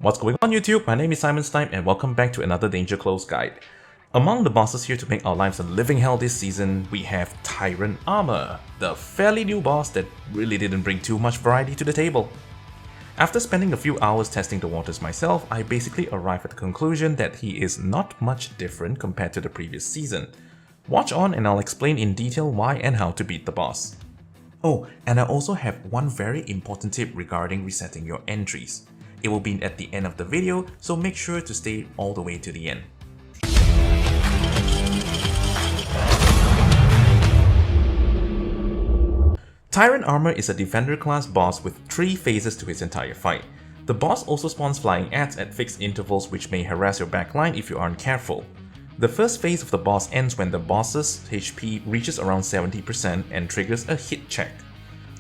What's going on YouTube? My name is Simon Stipe and welcome back to another DangerClose guide. Among the bosses here to make our lives a living hell this season, we have Tyrant Armor, the fairly new boss that really didn't bring too much variety to the table. After spending a few hours testing the waters myself, I basically arrived at the conclusion that he is not much different compared to the previous season. Watch on and I'll explain in detail why and how to beat the boss. Oh, and I also have one very important tip regarding resetting your entries. It will be at the end of the video, so make sure to stay all the way to the end. Tyrant Armor is a defender class boss with 3 phases to his entire fight. The boss also spawns flying ants at fixed intervals which may harass your backline if you aren't careful. The first phase of the boss ends when the boss's HP reaches around 70% and triggers a hit check.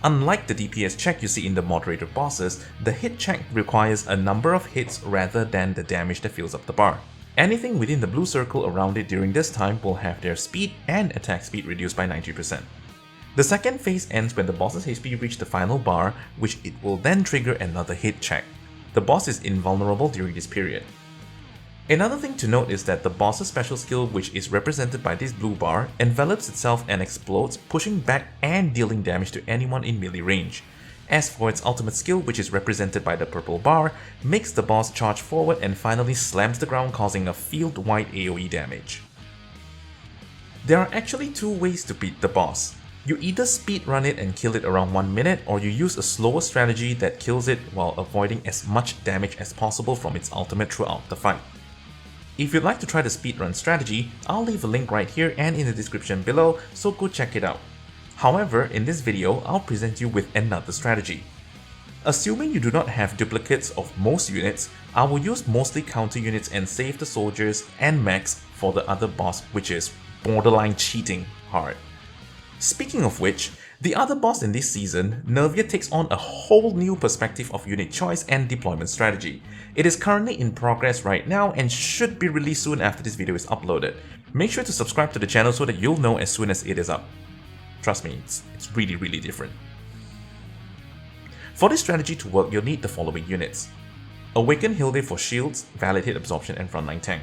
Unlike the DPS check you see in the moderator bosses, the hit check requires a number of hits rather than the damage that fills up the bar. Anything within the blue circle around it during this time will have their speed and attack speed reduced by 90%. The second phase ends when the boss's HP reaches the final bar, which it will then trigger another hit check. The boss is invulnerable during this period. Another thing to note is that the boss's special skill, which is represented by this blue bar, envelops itself and explodes, pushing back and dealing damage to anyone in melee range. As for its ultimate skill, which is represented by the purple bar, makes the boss charge forward and finally slams the ground, causing a field-wide AoE damage. There are actually 2 ways to beat the boss. You either speedrun it and kill it around 1 minute, or you use a slower strategy that kills it while avoiding as much damage as possible from its ultimate throughout the fight. If you'd like to try the speedrun strategy, I'll leave a link right here and in the description below, so go check it out. However, in this video, I'll present you with another strategy. Assuming you do not have duplicates of most units, I will use mostly counter units and save the soldiers and mechs for the other boss, which is borderline cheating hard. Speaking of which, the other boss in this season, Nervia, takes on a whole new perspective of unit choice and deployment strategy. It is currently in progress right now and should be released soon after this video is uploaded. Make sure to subscribe to the channel so that you'll know as soon as it is up. Trust me, it's really different. For this strategy to work, you'll need the following units. Awakened Hilde for shields, valid hit absorption and frontline tank.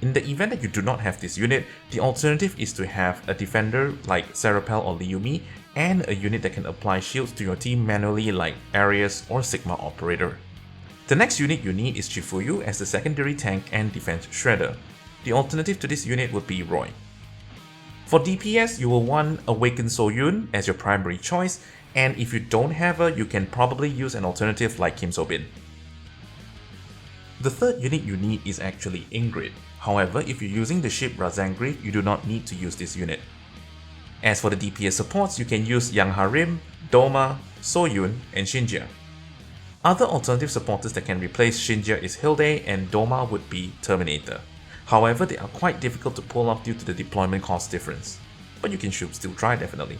In the event that you do not have this unit, the alternative is to have a defender like Serapel or Liumi and a unit that can apply shields to your team manually like Arius or Sigma Operator. The next unit you need is Chifuyu as the secondary tank and defense shredder. The alternative to this unit would be Roy. For DPS, you will want Awakened Soyun as your primary choice, and if you don't have her, you can probably use an alternative like Kim So-bin. The third unit you need is actually Ingrid. However, if you're using the ship Razangri, you do not need to use this unit. As for the DPS supports, you can use Yang Harim, Doma, Soyun, and Shinjia. Other alternative supporters that can replace Shinjia is Hilde, and Doma would be Terminator. However, they are quite difficult to pull off due to the deployment cost difference, but you can still try definitely.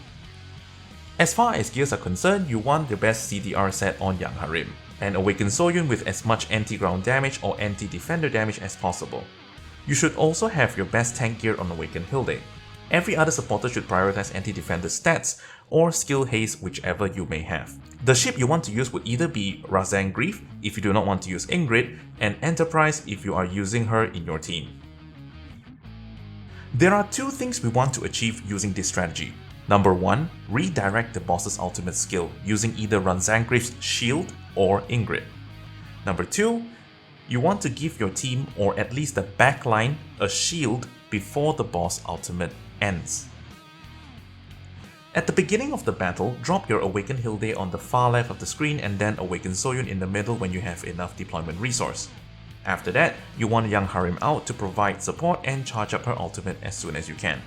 As far as gears are concerned, you want the best CDR set on Yang Harim, and awaken Soyun with as much anti-ground damage or anti-defender damage as possible. You should also have your best tank gear on Awakened Hilde. Every other supporter should prioritize anti-defender stats or skill haste, whichever you may have. The ship you want to use would either be Razangri if you do not want to use Ingrid, and Enterprise if you are using her in your team. There are 2 things we want to achieve using this strategy. Number 1, redirect the boss's ultimate skill using either Razangri's shield or Ingrid. Number 2, you want to give your team, or at least the backline, a shield before the boss ultimate ends. At the beginning of the battle, drop your Awakened Hilde on the far left of the screen and then Awaken Soyun in the middle when you have enough deployment resource. After that, you want Yang Harim out to provide support and charge up her ultimate as soon as you can.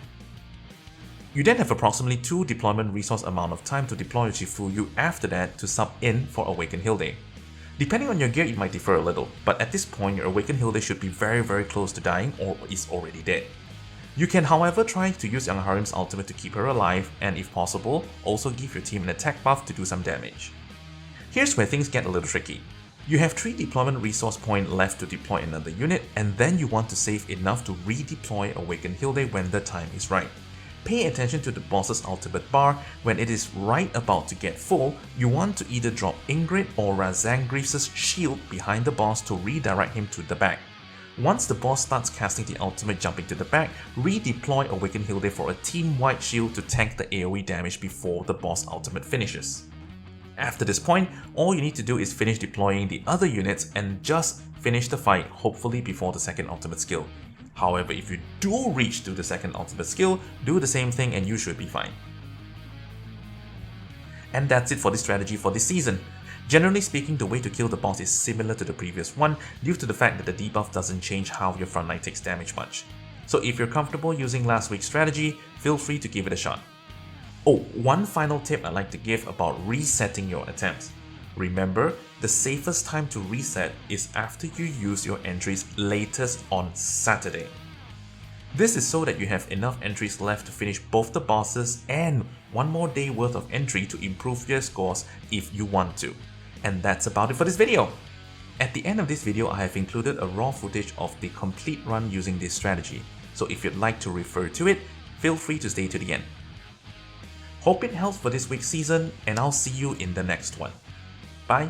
You then have approximately 2 deployment resource amount of time to deploy Chifuyu after that to sub in for Awakened Hilde. Depending on your gear, it might differ a little, but at this point your Awakened Hilde should be very close to dying or is already dead. You can however try to use Yang Harim's ultimate to keep her alive, and if possible, also give your team an attack buff to do some damage. Here's where things get a little tricky. You have 3 deployment resource points left to deploy another unit, and then you want to save enough to redeploy Awakened Hilde when the time is right. Pay attention to the boss's ultimate bar. When it is right about to get full, you want to either drop Ingrid or Razangreaves' shield behind the boss to redirect him to the back. Once the boss starts casting the ultimate jumping to the back, redeploy Awakened Hilde for a team-wide shield to tank the AoE damage before the boss ultimate finishes. After this point, all you need to do is finish deploying the other units and just finish the fight, hopefully before the second ultimate skill. However, if you do reach to the second ultimate skill, do the same thing and you should be fine. And that's it for this strategy for this season. Generally speaking, the way to kill the boss is similar to the previous one due to the fact that the debuff doesn't change how your frontline takes damage much. So if you're comfortable using last week's strategy, feel free to give it a shot. Oh, one final tip I'd like to give about resetting your attempts. Remember, the safest time to reset is after you use your entries latest on Saturday. This is so that you have enough entries left to finish both the bosses and one more day worth of entry to improve your scores if you want to. And that's about it for this video. At the end of this video, I have included a raw footage of the complete run using this strategy, so if you'd like to refer to it, feel free to stay to the end. Hope it helps for this week's season, and I'll see you in the next one. Bye!